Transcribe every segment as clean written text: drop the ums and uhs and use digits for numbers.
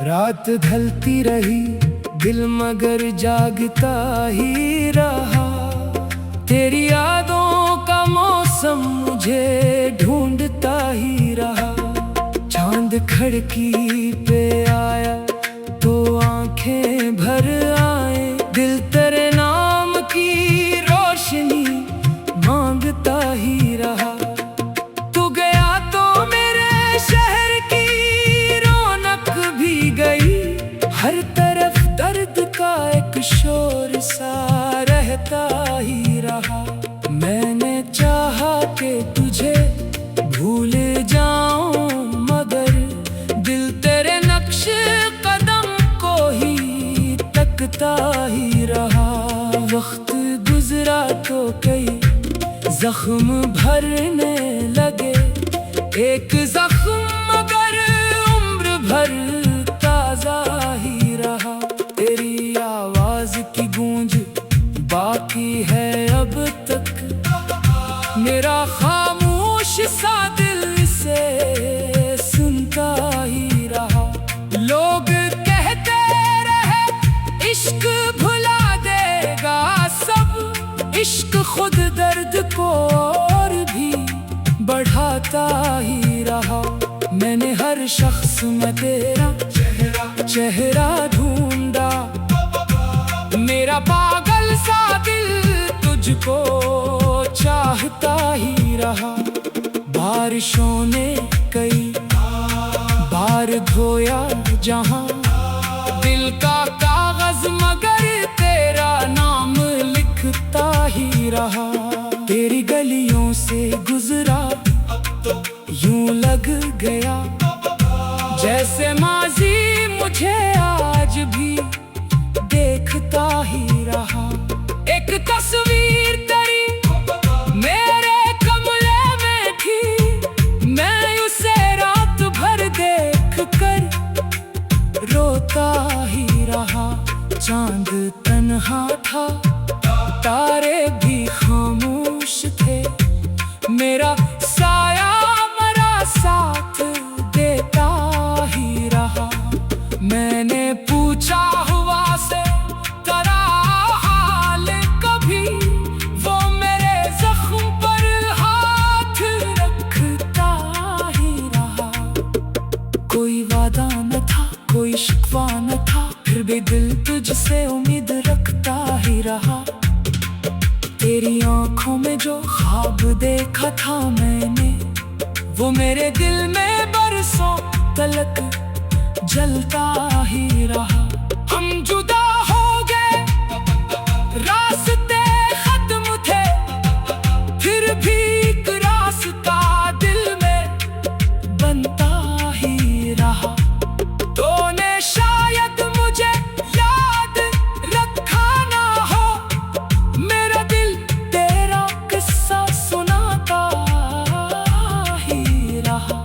रात ढलती रही, दिल मगर जागता ही रहा। तेरी यादों का मौसम मुझे ढूंढता ही रहा। चांद खिड़की पे आया तो आंखें भर आए। दिल तेरे नाम की रोशनी मांगता ही रहा। तू गया तो मेरे शहर की रौनक भी गई। हर तरफ दर्द का एक शोर सा रहता ही रहा। मैंने चाहा कि तुझे भूल जाऊं, मगर दिल तेरे नक्श कदम को ही तकता ही रहा। वक्त गुजरा तो कई जख्म भरने लगे। एक जख्म मगर उम्र भर ताजा ही रहा। तेरी आवाज की गूंज बाकी है अब तक। मेरा खामोश सा दिल से सुनता ही रहा। लोग कहते रहे इश्क भुला देगा सब। इश्क खुद दर्द को और भी बढ़ाता ही रहा। मैंने हर शख्स में तेरा चेहरा ढूंढा। मेरा पागल सा दिल तुझको चाहता ही रहा। बारिशों ने कई बार धोया जहां दिल का कागज, मगर तेरा नाम लिखता ही रहा। तेरी गलियों से गुजरा यूं लग गया जैसे माजी मुझे आज भी देखता ही रहा। एक तस्वीर तेरी मेरे कमरे में थी। मैं उसे रात भर देख कर रोता ही रहा। चांद तन्हा था, तारे भी खामोश थे। मेरा साया मेरा साथ देता ही रहा। मैंने पूछा हुआ से तेरा हाल कभी, वो मेरे जख्म पर हाथ रखता ही रहा। कोई वादा न था, कोई शिकवा न था, फिर भी दिल तुझसे उम्मीद रखता ही रहा। तेरी आंखों में जो ख्वाब देखा था मैंने, वो मेरे दिल में बरसों तलक जलता ही रहा। हम जुदा हो गए, रास्ते खत्म थे, फिर भी एक रास्ता दिल में बनता ही रहा। तूने शायद मुझे याद रखा ना हो, मेरा दिल तेरा किस्सा सुनाता ही रहा।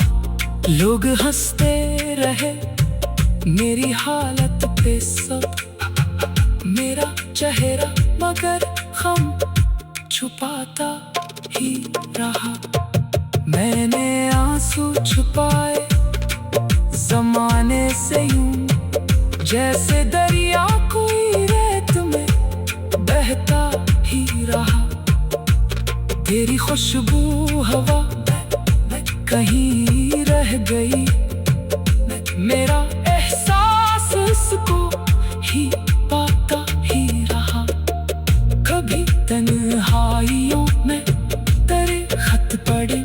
लोग हंसते रहे मेरी हालत पे सब, मेरा चेहरा मगर गम छुपाता ही रहा। मैंने आंसू छुपाए ज़माने से यूं जैसे दरिया कोई रेत में बहता ही रहा। तेरी खुशबू हवा कहीं रह गई। मेरा एहसास उसको ही पाता ही रहा। कभी तन्हाइयों में तेरे खत पड़े,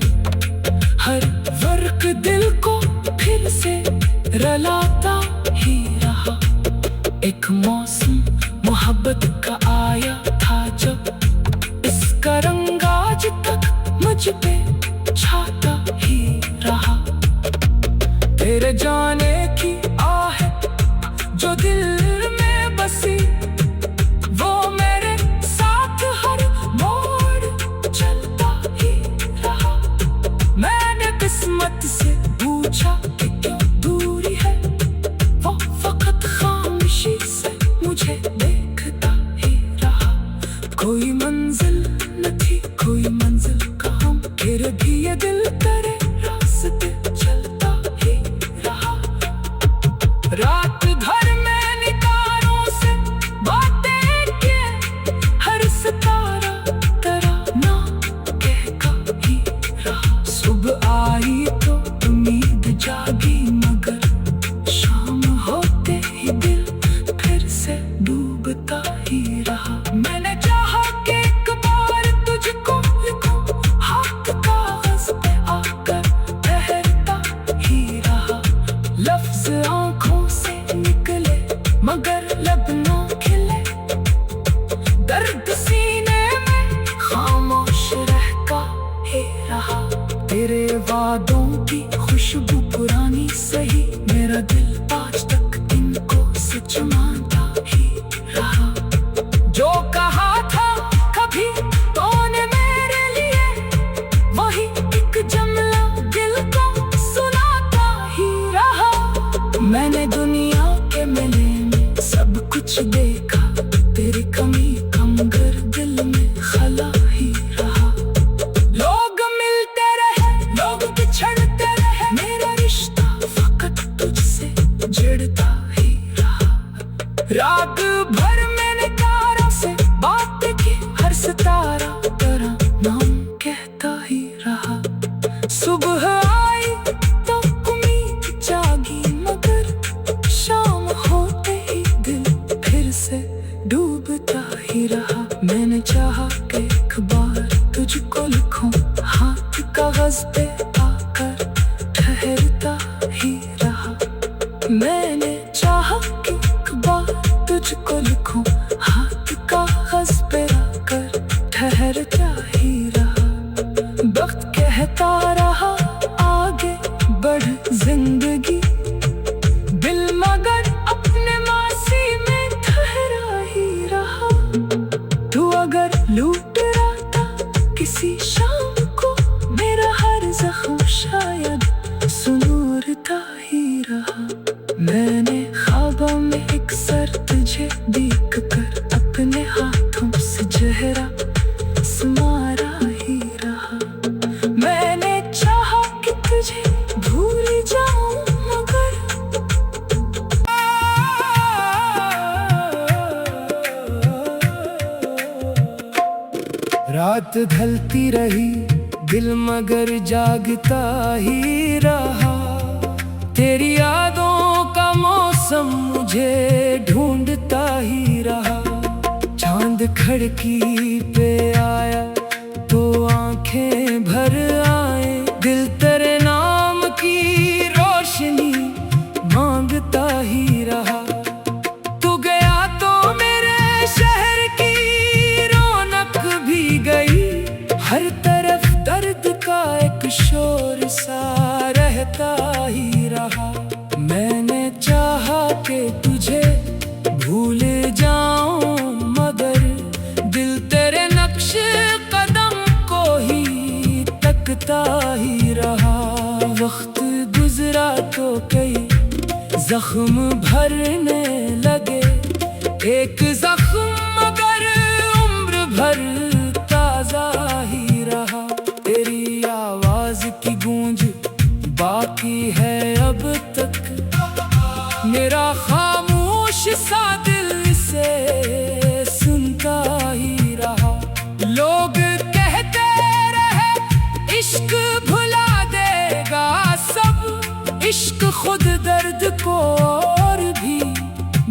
हर वर्क दिल को फिर से रलाता ही रहा। एक मौसम मोहब्बत का आया था जब, इसका रंग आज तक मुझ पे छाता ही रहा। तेरे जाने की आहट जो दिल में बसी, वो मैं डूबता ही रहा। मैंने चाहा कि एक बार तुझको लिखूं, हाथ कागज पे आकर ठहरता ही रहा। लफ्ज आंखों से निकले मगर लब ना खिले, दर्द सीने में खामोश रहता ही रहा। तेरे वादों की खुशबू पुरानी सही, मेरा दिल आज तक इनको सच मानता ही रहा। जो कहा था कभी तूने मेरे लिए, वही एक जुमला दिल को सुनाता ही रहा। मैंने दुनिया के मेले में सब कुछ देखा, तेरी कमी कम कर दिल में खला ही रहा। लोग मिलते रहे, लोग बिछड़ते रहे, मेरा रिश्ता फकत तुझसे जुड़ता ही रहा। रात भर मैंने तारों से बात की, हर सितारा तेरा नाम कहता ही रहा। सुबह आई तो उम्मीद जागी, मगर शाम होते ही दिल फिर से डूबता ही रहा। मैंने चाहा कि एक बार तुझको लिखूं, हाथ कागज पे आकर ठहरता ही रहा। मैंने चाहा कि एक बार तुझको लिखूं, हाथ कागज पे आकर ठहरता ही रहा। वक्त कहता रहा आगे बढ़ जिंदगी, दिल मगर अपने मासी में ठहरा ही रहा। तू अगर लूट रहा था किसी शाम को, मेरा हर जख्म शायद सुनूरता ही रहा। मैंने ख्वाबों में एक सर तुझे देख कर अपने हाथों से चेहरा स्मारा ही रहा। मैंने चाहा कि तुझे भूल जाऊं, मगर रात ढलती रही, दिल मगर जागता ही रहा। तेरी यादों का मौसम मुझे ढूंढता ही रहा। चांद खिड़की पे आया तो आंखें भर आए, दिल तेरे नाम की रोशनी मांगता ही रहा। तू गया तो मेरे शहर की रौनक भी गई, हर तरफ दर्द का एक शोर सा रहता ही रहा। मैंने चाहा कि तुझे भूल जाऊं, मगर दिल तेरे नक्श कदम को ही तकता ही रहा। वक्त गुजरा तो कई जख्म भरने लगे, एक जख्म मगर उम्र भर ताजा ही रहा। तेरी आवाज की गूंज बाकी है अब तक, मेरा खामोश सा दिल से सुनता ही रहा। लोग कहते रहे इश्क भुला देगा सब, इश्क खुद दर्द को और भी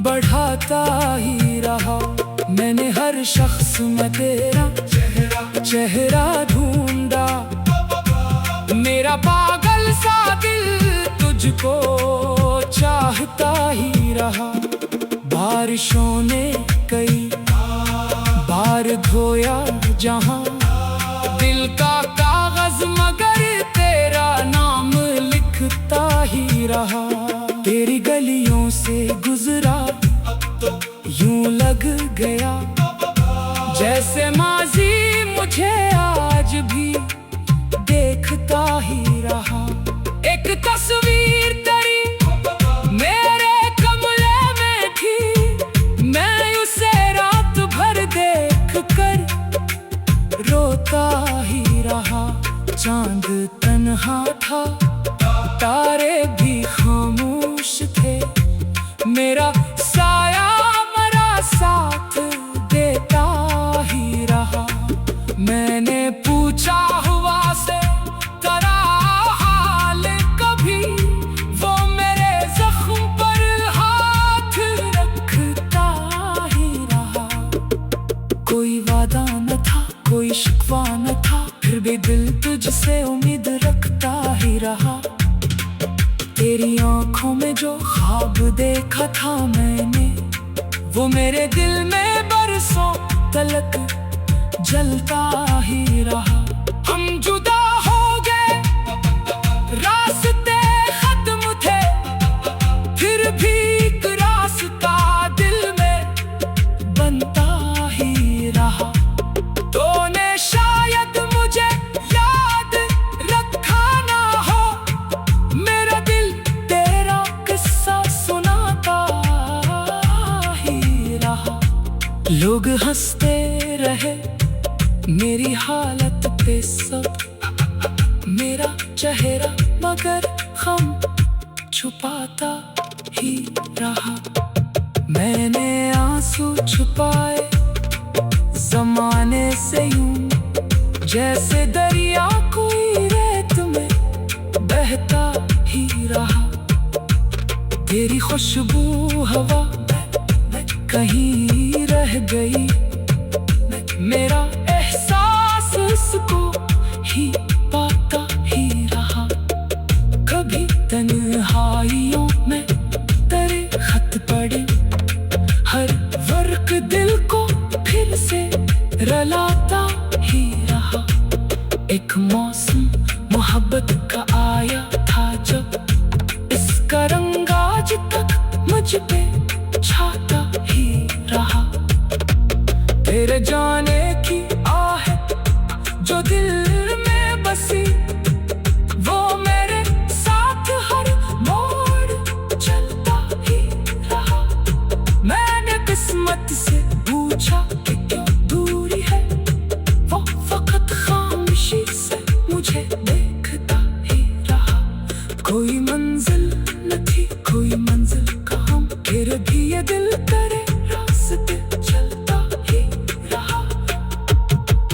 बढ़ाता ही रहा। मैंने हर शख्स में तेरा चेहरा ढूंढा, मेरा पागल सा दिल तुझको चाहता ही रहा। बारिशों ने कई बार धोया जहां दिल का कागज, मगर तेरा नाम लिखता ही रहा। तेरी गलियों से गुजरा यूं लग गया, जैसे माजी मुझे आज भी देखता ही रहा। एक तस्वीर तेरी मेरे कमरे में थी, मैं उसे रात भर देख कर रोता ही रहा। चांद तन्हा था, तारे भी खामोश थे, मेरा साया मेरा साथ देता ही रहा। मैंने पूछा हुआ से तेरा हाल कभी, वो मेरे जख्म पर हाथ रखता ही तुझसे उम्मीद रखता ही रहा। तेरी आंखों में जो ख्वाब देखा था मैंने, वो मेरे दिल में बरसों तलक जलता ही रहा। हम जुदा हो गए, रास्ते खत्म थे, फिर भी एक रास्ता दिल में बनता ही रहा। तूने शायद मुझे याद रखा ना हो, मेरा दिल तेरा किस्सा सुनाता ही रहा। लोग हंसते रहे मेरी हालत पे सब, मेरा चेहरा मगर गम छुपाता ही रहा। मैंने आंसू छुपाए ज़माने से यूं, जैसे दरिया कोई रेत में बहता ही रहा। तेरी खुशबू हवा में कहीं रह गई, मेरा एहसास उसको ही पाता ही रहा। कभी तन्हाइयों में तेरे खत पड़े, हर वर्क दिल को फिर से रलाता ही रहा। एक मौसम मोहब्बत का आया था जब, इसका रंग आज तक मुझ पे छाता ही रहा। तेरे जाने की आहट जो दिल में बसी, वो मेरे साथ हर मोड़ चलता ही रहा। मैंने किस्मत से पूछा कि क्यों दूरी है, वो फकत खामोशी से मुझे देखता ही रहा। कोई मंजिल न थी, कोई मंजिल का हम, फिर भी ये दिल तेरे रास्ते चलता ही रहा।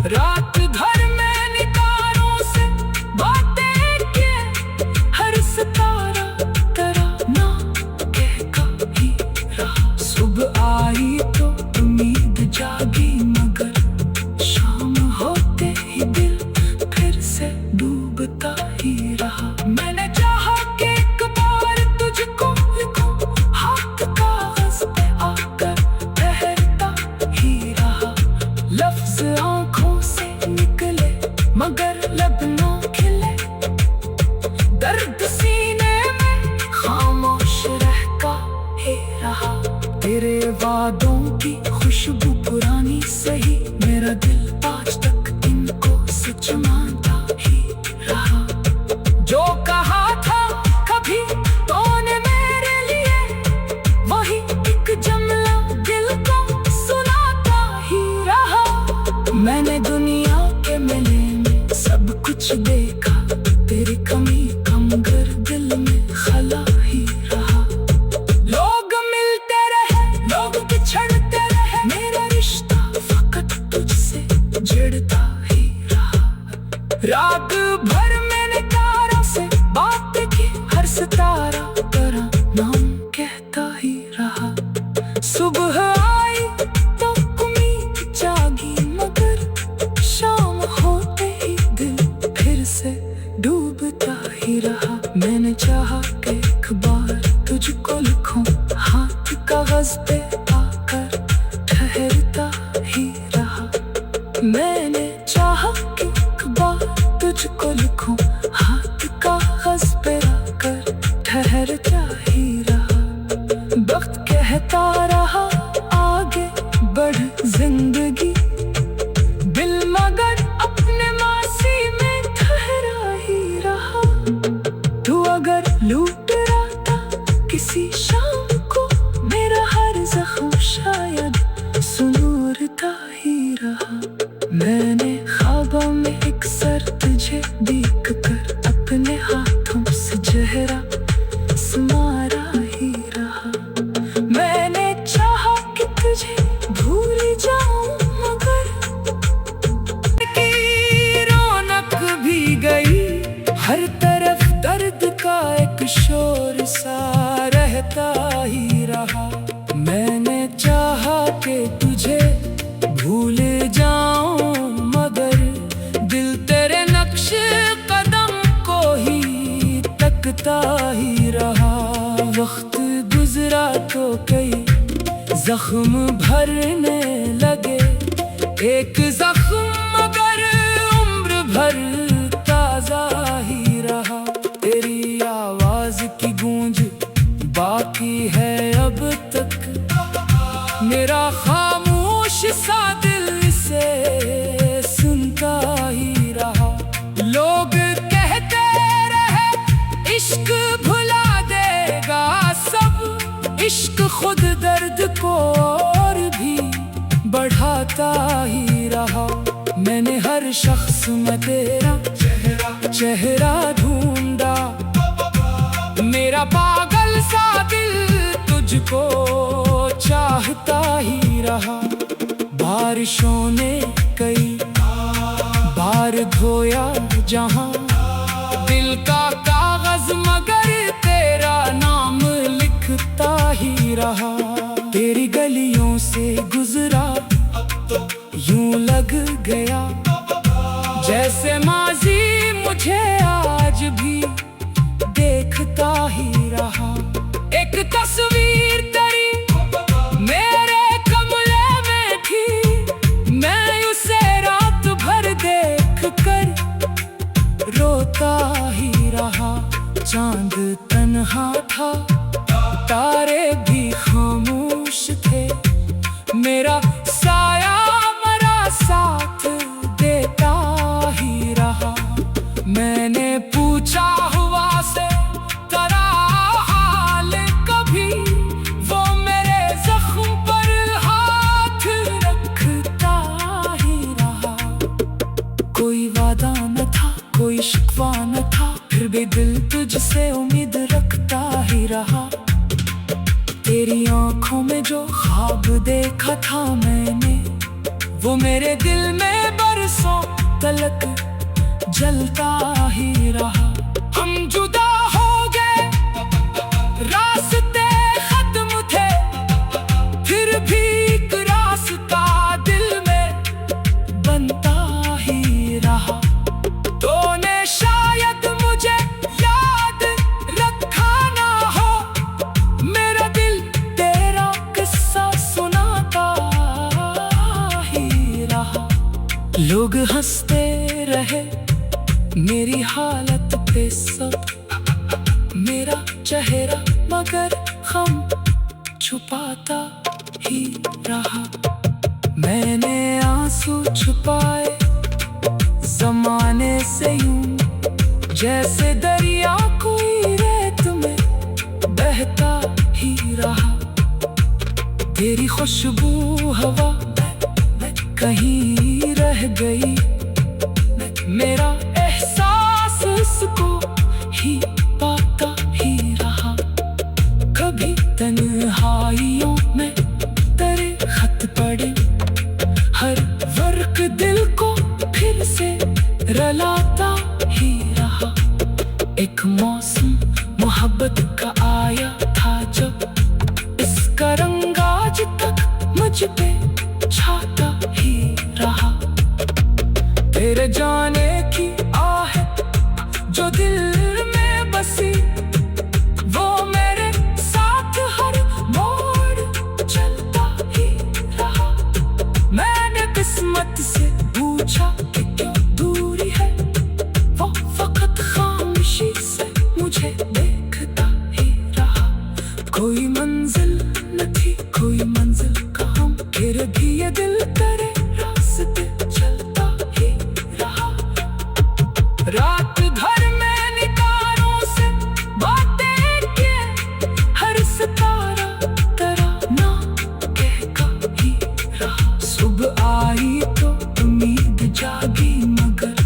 रात भर मैंने तारों से बातें किए, हर सितारा तेरा नाम कहता ही रहा। सुबह आई तो उम्मीद जागी, मगर शाम होते ही दिल फिर से डूबता ही रहा। मैंने चाहा कि एक बार तुझको लिखूं, हाथ कागज पे आकर ठहरता ही रहा। लफ्ज आंखों से निकले मगर लब ना खिले, दर्द सीने में खामोश रहता ही रहा। तेरे वादों की खुशबू पुरानी सही, मेरा दिल आज तक इनको सच मानता ही रहा। जो कहा था कभी तूने मेरे लिए, वही एक जुमला दिल को सुनाता ही रहा। मैंने दुनिया के मेले में सब कुछ देखा, तेरी कमी कम कर दिल में खला ही रहा। लोग मिलते रहे, लोग बिछड़ते रहे, मेरा रिश्ता फकत तुझसे जुड़ता ही रहा। रात भर मैंने तारों से बात की, हर सितारा तेरा नाम कहता ही रहा। सुबह आई तो उम्मीद जागी, मगर शाम होते ही दिल फिर से डूबता ही रहा। मैंने चाहा कि एक बार तुझको लिखूं, हाथ कागज पे आकर ठहरता ही रहा। मैंने चाहा कि एक बार तुझको लिखूं, हाथ कागज पे आकर ठहरता ही रहा। वक्त कहता रहा आगे बढ़ जिंदगी, दिल मगर अपने मासी में ठहरा ही रहा। तू अगर लूट रहा था किसी शाम को, मेरा हर जख्म शायद सुनूरता ही रहा। मैं एक जख्म मगर उम्र भर ताजा ही रहा। तेरी आवाज की गूंज बाकी है अब तक, मेरा खामोश सा दिल से सुनता ही रहा। लोग कहते रहे इश्क भुला देगा सब, इश्क खुद दर्द को और भी बढ़ाता ही रहा। मैंने हर शख्स में तेरा चेहरा ढूंढा, मेरा पागल सा दिल तुझको चाहता ही रहा। बारिशों ने कई बार धोया जहां दिल का कागज, मगर तेरा नाम लिखता ही रहा। तेरी गलियों से गुजरा यूं लग गया, जैसे माजी मुझे आज भी देखता ही रहा। एक तस्वीर तेरी मेरे कमरे में थी, मैं उसे रात भर देख कर रोता ही रहा। चांद तन्हा था, तारे भी खामोश थे, मेरा साया मेरा साथ देता ही रहा। मैंने पूछा हुआ से तेरा हाल कभी, वो मेरे जख्म पर हाथ रखता ही रहा। कोई वादा न था, कोई शिकवा न था, फिर भी दिल तुझसे उम्मीद रखता ही रहा। तेरी आंखों में जो ख्वाब देखा था मैंने, वो मेरे दिल में बरसों तलक जलता ही रहा। हम जुदा हो गए, रास्ते खत्म थे, फिर भी एक रास्ता दिल में बनता ही रहा। तूने शायद मुझे याद रखा ना हो, मेरा दिल तेरा किस्सा सुनाता ही रहा। लोग हंसते रहे मेरी हालत पे सब, मेरा चेहरा मगर गम छुपाता ही रहा। मैंने आंसू छुपाए ज़माने से यूं, जैसे दरिया कोई रेत में बहता ही रहा। तेरी खुशबू हवा कहीं रह गई, मेरा एहसास उसको ही पाता ही रहा। कभी तन्हाइयों में तेरे खत पड़े, हर वर्क दिल को फिर से रलाता ही रहा। एक मौसम मोहब्बत का आया था जब, इसका रंग आज तक मुझ पे छाता ही रहा। तेरे जाने की आहट जो दिल में बसी, वो मेरे साथ हर मोड़ चलता ही रहा। मैंने किस्मत से पूछा कि क्यों दूरी है, वो फकत खामोशी से मुझे देखता ही रहा। कोई मंजिल न थी, कोई मंजिल का हम, फिर भी ये दिल तेरे रास्ते चलता ही रहा। रात भर मैंने तारों से बातें किए, हर सितारा तेरा नाम कहता ही रहा। सुबह आई तो उम्मीद जागी, मगर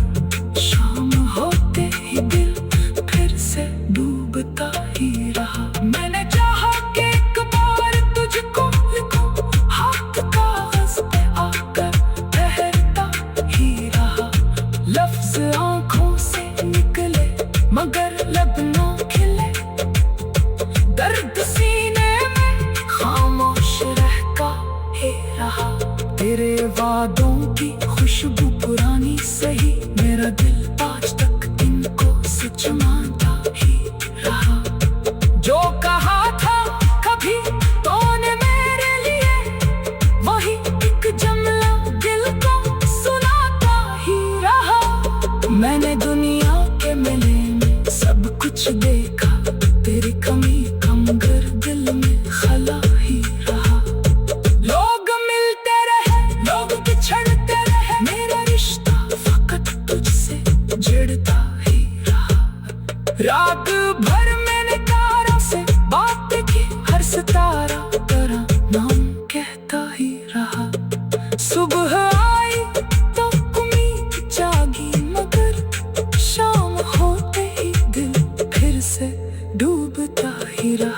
शाम होते ही दिल फिर से डूबता ही रहा। मैंने चाहा कि एक बार तुझको लिखूं, हाथ कागज पे आकर ठहरता ही रहा। लफ्ज आंखों से निकले मगर लब ना खिले, दर्द सीने में खामोश रहता ही रहा। तेरे वादों की खुशबू पुरानी सही, मेरा दिल आज तक इनको सच मानता ही रहा। जो कहा था कभी तूने मेरे लिए, वही एक जुमला दिल को डूबता हीरा।